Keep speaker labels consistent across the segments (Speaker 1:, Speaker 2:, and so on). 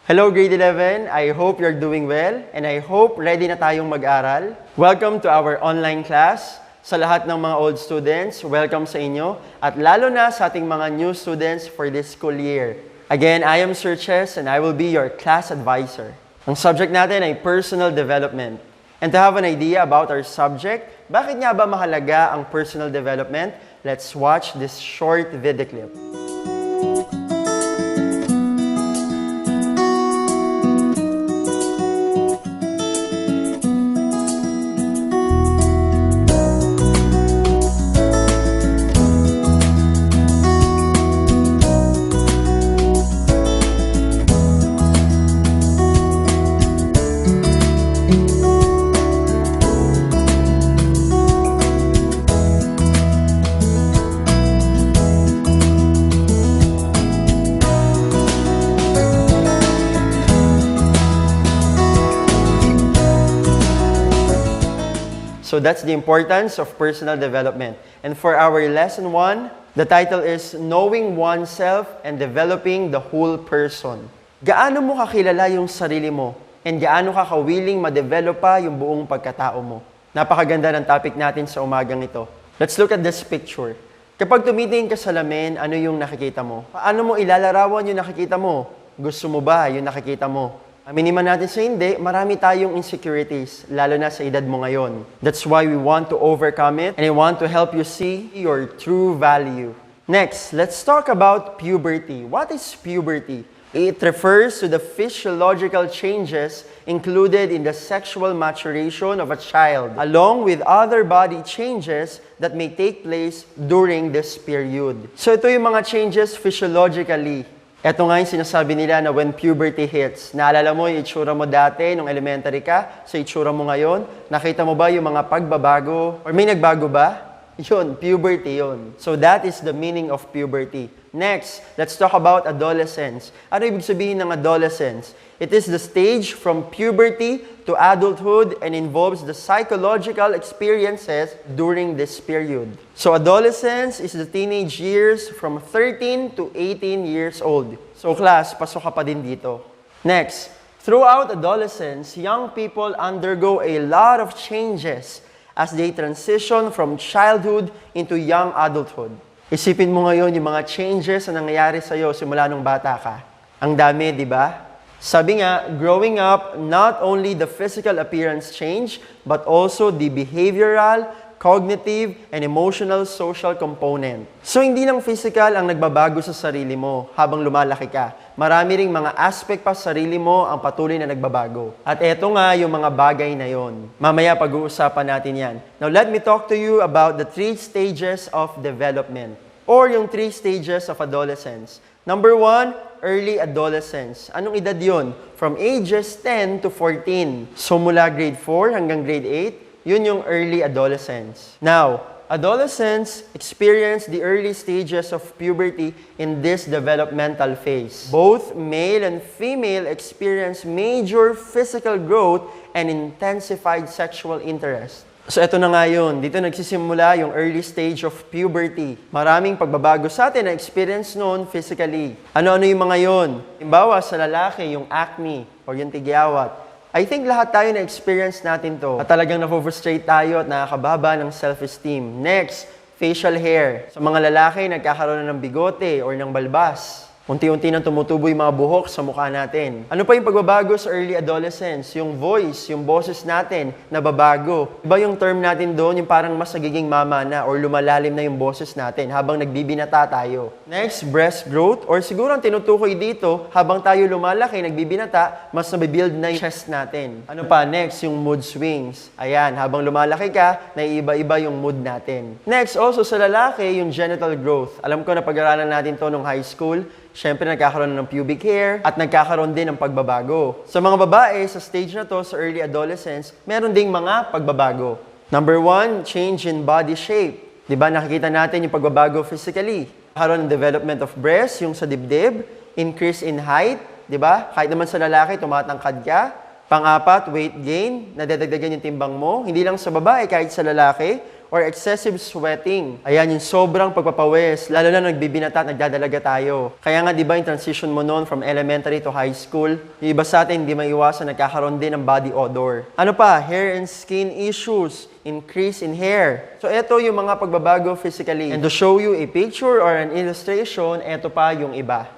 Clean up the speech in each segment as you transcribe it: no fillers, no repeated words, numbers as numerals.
Speaker 1: Hello grade 11, I hope you're doing well and I hope ready na tayong mag-aral. Welcome to our online class. Sa lahat ng mga old students, welcome sa inyo at lalo na sa ating mga new students for this school year. Again, I am Sir Chess and I will be your class advisor. Ang subject natin ay personal development. And to have an idea about our subject, bakit nga ba mahalaga ang personal development? Let's watch this short video clip. So that's the importance of personal development. And for our lesson 1, the title is Knowing Oneself and Developing the Whole Person. Gaano mo kakilala yung sarili mo? And gaano ka willing ma-develop pa yung buong pagkatao mo? Napakaganda ng topic natin sa umagang ito. Let's look at this picture. Kapag tumitingin ka sa salamin, ano yung nakikita mo? Paano mo ilalarawan yung nakikita mo? Gusto mo ba yung nakikita mo? Aminin man natin sa hindi, marami tayong insecurities, lalo na sa edad mo ngayon. That's why we want to overcome it and I want to help you see your true value. Next, let's talk about puberty. What is puberty? It refers to the physiological changes included in the sexual maturation of a child, along with other body changes that may take place during this period. So ito yung mga changes physiologically. Ito nga yung sinasabi nila na when puberty hits. Naalala mo yung itsura mo dati nung elementary ka, sa itsura mo ngayon? Nakita mo ba yung mga pagbabago? Or may nagbago ba? Yun, puberty yun. So that is the meaning of puberty. Next, let's talk about adolescence. Ano ibig sabihin ng adolescence? It is the stage from puberty to adulthood and involves the psychological experiences during this period. So adolescence is the teenage years from 13 to 18 years old. So class, pasok ka pa din dito. Next, throughout adolescence, young people undergo a lot of changes as they transition from childhood into young adulthood. Isipin mo ngayon yung mga changes na nangyayari sa'yo simula nung bata ka. Ang dami, di ba? Sabi nga, growing up, not only the physical appearance change, but also the behavioral, cognitive, and emotional social component. So, hindi lang physical ang nagbabago sa sarili mo habang lumalaki ka. Marami ring mga aspect pa sa sarili mo ang patuloy na nagbabago. At eto nga yung mga bagay na yon. Mamaya pag-uusapan natin yan. Now, let me talk to you about the 3 stages of development or yung 3 stages of adolescence. Number 1, early adolescence. Anong edad yun? From ages 10 to 14. So mula grade 4 hanggang grade 8, yun yung early adolescence. Now, adolescents experience the early stages of puberty in this developmental phase. Both male and female experience major physical growth and intensified sexual interest. So ito na nga yun. Dito nagsisimula yung early stage of puberty. Maraming pagbabago sa atin na experience noon physically. Ano-ano yung mga yun? Halimbawa sa lalaki, yung acne or yung tigyawat. I think lahat tayo na-experience natin to. At talagang na-frustrate tayo at nakakababa ng self-esteem. Next, facial hair. Sa mga lalaki, nagkakaroon na ng bigote or ng balbas. Unti-unti nang tumutubo yung mga buhok sa mukha natin. Ano pa yung pagbabago sa early adolescence? Yung voice, yung boses natin, nababago. Iba yung term natin doon, yung parang mas nagiging mama na or lumalalim na yung boses natin habang nagbibinata tayo. Next, breast growth. Or siguro ang tinutukoy dito, habang tayo lumalaki, nagbibinata, mas nabibuild na yung chest natin. Ano pa? Next, yung mood swings. Ayan, habang lumalaki ka, naiiba-iba yung mood natin. Next, also sa lalaki, yung genital growth. Alam ko na pag-aralan natin to nung high school. Siyempre, nagkakaroon ng pubic hair at nagkakaroon din ng pagbabago. Sa mga babae, sa stage na to, sa early adolescence, meron ding mga pagbabago. Number 1, change in body shape. Diba, nakikita natin yung pagbabago physically. Nagkakaroon ng development of breast, yung sa dibdib, increase in height, diba? Kahit naman sa lalaki, tumatangkad ka. Pang-apat, weight gain, nadadagdagan yung timbang mo. Hindi lang sa babae, kahit sa lalaki. or excessive sweating. Ayan, yung sobrang pagpapawis, lalo na nagbibinata at nagdadalaga tayo. Kaya nga, di ba, yung transition mo noon from elementary to high school, yung iba sa atin, hindi maiwasan, nagkakaroon din ng body odor. Ano pa? Hair and skin issues, increase in hair. So, ito yung mga pagbabago physically. And to show you a picture or an illustration, ito pa yung iba.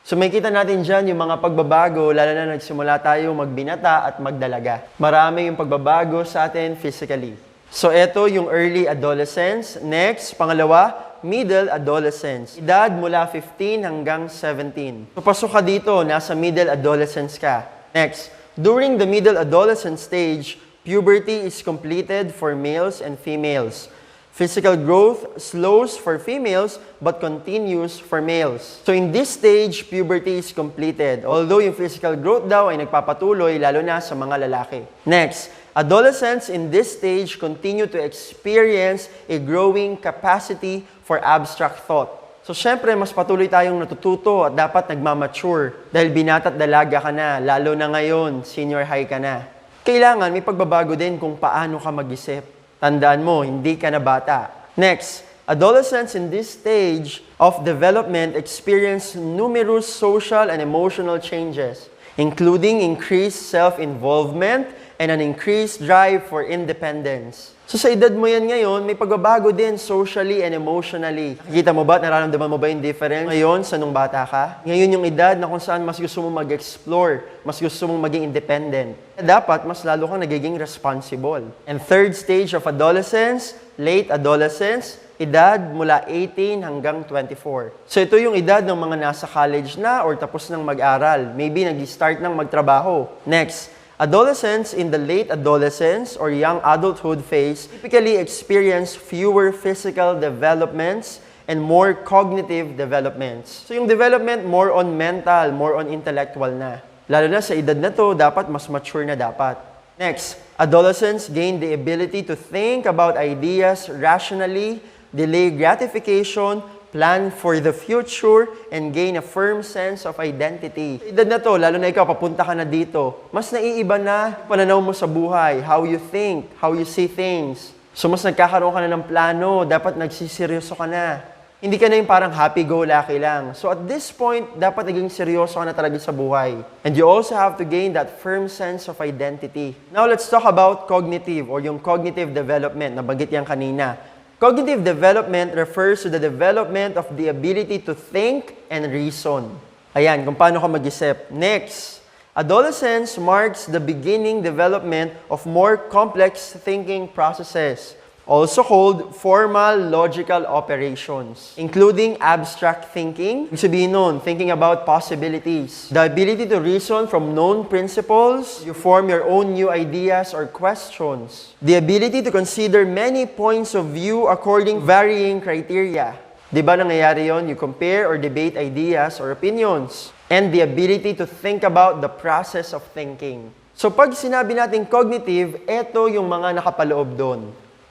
Speaker 1: So makikita natin dyan yung mga pagbabago, lalo na nagsimula tayo magbinata at magdalaga. Marami yung pagbabago sa atin physically. So ito yung early adolescence. Next, pangalawa, middle adolescence. Edad mula 15 hanggang 17. So pasok ka dito, nasa middle adolescence ka. Next, during the middle adolescent stage, puberty is completed for males and females. Physical growth slows for females but continues for males. So in this stage, puberty is completed. Although yung physical growth daw ay nagpapatuloy lalo na sa mga lalaki. Next, adolescents in this stage continue to experience a growing capacity for abstract thought. So syempre, mas patuloy tayong natututo at dapat nagmamature dahil binata at dalaga ka na, lalo na ngayon, senior high ka na. Kailangan may pagbabago din kung paano ka mag-isip. Tandaan mo, hindi ka na bata. Next, adolescents in this stage of development experience numerous social and emotional changes, including increased self-involvement and an increased drive for independence. So sa edad mo yan ngayon, may pagbabago din socially and emotionally. Nakikita mo ba, nararamdaman mo ba yung difference ngayon sa nung bata ka? Ngayon yung edad na kung saan mas gusto mong mag-explore, mas gusto mong maging independent. Dapat mas lalo kang nagiging responsible. And third stage of adolescence, late adolescence, edad mula 18 hanggang 24. So ito yung edad ng mga nasa college na or tapos nang mag-aral. Maybe nag-start ng magtrabaho. Next, adolescents in the late adolescence or young adulthood phase typically experience fewer physical developments and more cognitive developments. So yung development more on mental, more on intellectual na. Lalo na sa edad na to, dapat mas mature na dapat. Next, adolescents gain the ability to think about ideas rationally, delay gratification, plan for the future, and gain a firm sense of identity. Sa edad na to, lalo na ikaw, papunta ka na dito, mas naiiba na pananaw mo sa buhay, how you think, how you see things. So mas nagkakaroon ka na ng plano, dapat nagsiseryoso ka na. Hindi ka na yung parang happy-go-lucky lang. So at this point, dapat naging seryoso ka na talaga sa buhay. And you also have to gain that firm sense of identity. Now let's talk about cognitive or yung cognitive development. Nabanggit yan kanina. Cognitive development refers to the development of the ability to think and reason. Ayan, kung paano ka mag-isip. Next, adolescence marks the beginning development of more complex thinking processes, also called formal logical operations, including abstract thinking. Ibig sabihin nun, thinking about possibilities. The ability to reason from known principles, you form your own new ideas or questions. The ability to consider many points of view according varying criteria. Di ba nangyayari yon? You compare or debate ideas or opinions. And the ability to think about the process of thinking. So pag sinabi natin cognitive, eto yung mga nakapaloob doon.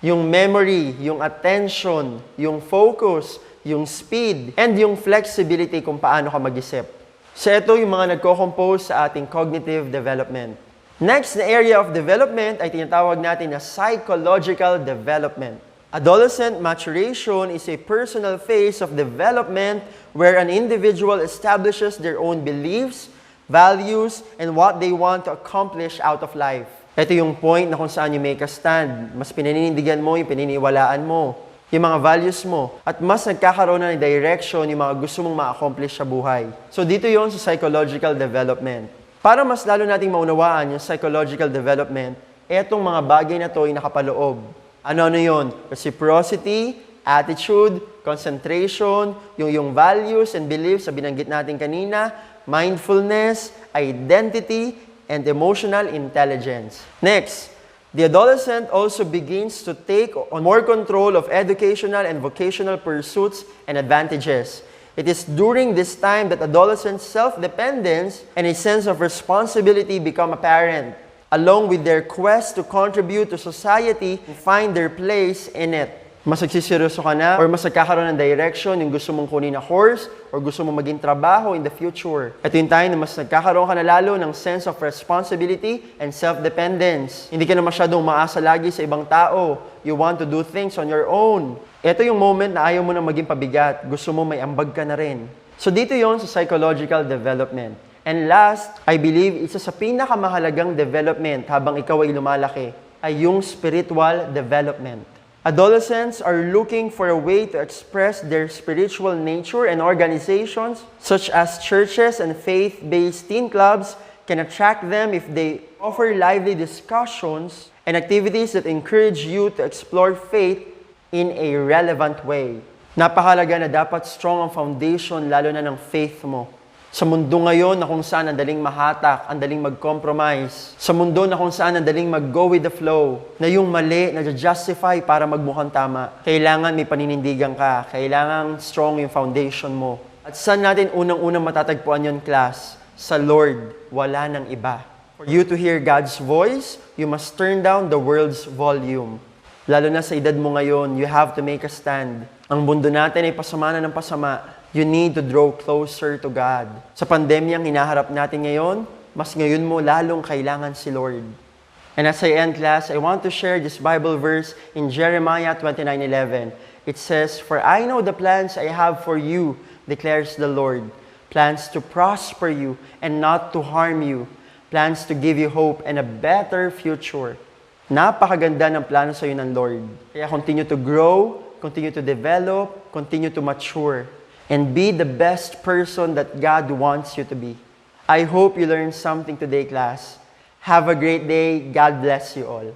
Speaker 1: Yung memory, yung attention, yung focus, yung speed, and yung flexibility kung paano ka mag-isip. So ito yung mga nagko-compose sa ating cognitive development. Next na area of development ay tinatawag natin na psychological development. Adolescent maturation is a personal phase of development where an individual establishes their own beliefs, values, and what they want to accomplish out of life. Ito yung point na kung saan you make a stand. Mas pinaninindigan mo, yung pininiwalaan mo, yung mga values mo, at mas nagkakaroon na ng direction yung mga gusto mong ma-accomplish sa buhay. So dito yon sa psychological development. Para mas lalo nating maunawaan yung psychological development, etong mga bagay na to ay nakapaloob. Ano-ano yun? Reciprocity, attitude, concentration, yung values and beliefs na binanggit natin kanina, mindfulness, identity, and emotional intelligence. Next, the adolescent also begins to take on more control of educational and vocational pursuits and advantages. It is during this time that adolescents' self-dependence and a sense of responsibility become apparent, along with their quest to contribute to society and find their place in it. Mas nagsiseryoso ka na or mas nagkakaroon ng direction yung gusto mong kunin na course or gusto mong maging trabaho in the future. Ito yung time na mas nagkakaroon ka na lalo ng sense of responsibility and self-dependence. Hindi ka na masyadong umaasa lagi sa ibang tao. You want to do things on your own. Ito yung moment na ayaw mo na maging pabigat. Gusto mo may ambag ka na rin. So dito yon sa psychological development. And last, I believe isa sa pinakamahalagang development habang ikaw ay lumalaki ay yung spiritual development. Adolescents are looking for a way to express their spiritual nature, and organizations such as churches and faith-based teen clubs can attract them if they offer lively discussions and activities that encourage you to explore faith in a relevant way. Napakalaga na dapat strong ang foundation lalo na ng faith mo. Sa mundo ngayon na kung saan ang daling mahatak, ang daling mag-compromise. Sa mundo na kung saan ang daling mag-go with the flow. Na yung mali, na-justify para magmukhang tama. Kailangan may paninindigan ka. Kailangan strong yung foundation mo. At saan natin unang-unang matatagpuan yon, class? Sa Lord, wala nang iba. For you to hear God's voice, you must turn down the world's volume. Lalo na sa edad mo ngayon, you have to make a stand. Ang mundo natin ay pasama na ng pasama. You need to draw closer to God. Sa pandemyang hinaharap natin ngayon, mas ngayon mo lalong kailangan si Lord. And as I end class, I want to share this Bible verse in Jeremiah 29:11. It says, "For I know the plans I have for you, declares the Lord, plans to prosper you and not to harm you, plans to give you hope and a better future." Napakaganda ng plano sa iyo ng Lord. Kaya continue to grow, continue to develop, continue to mature. And be the best person that God wants you to be. I hope you learned something today, class. Have a great day. God bless you all.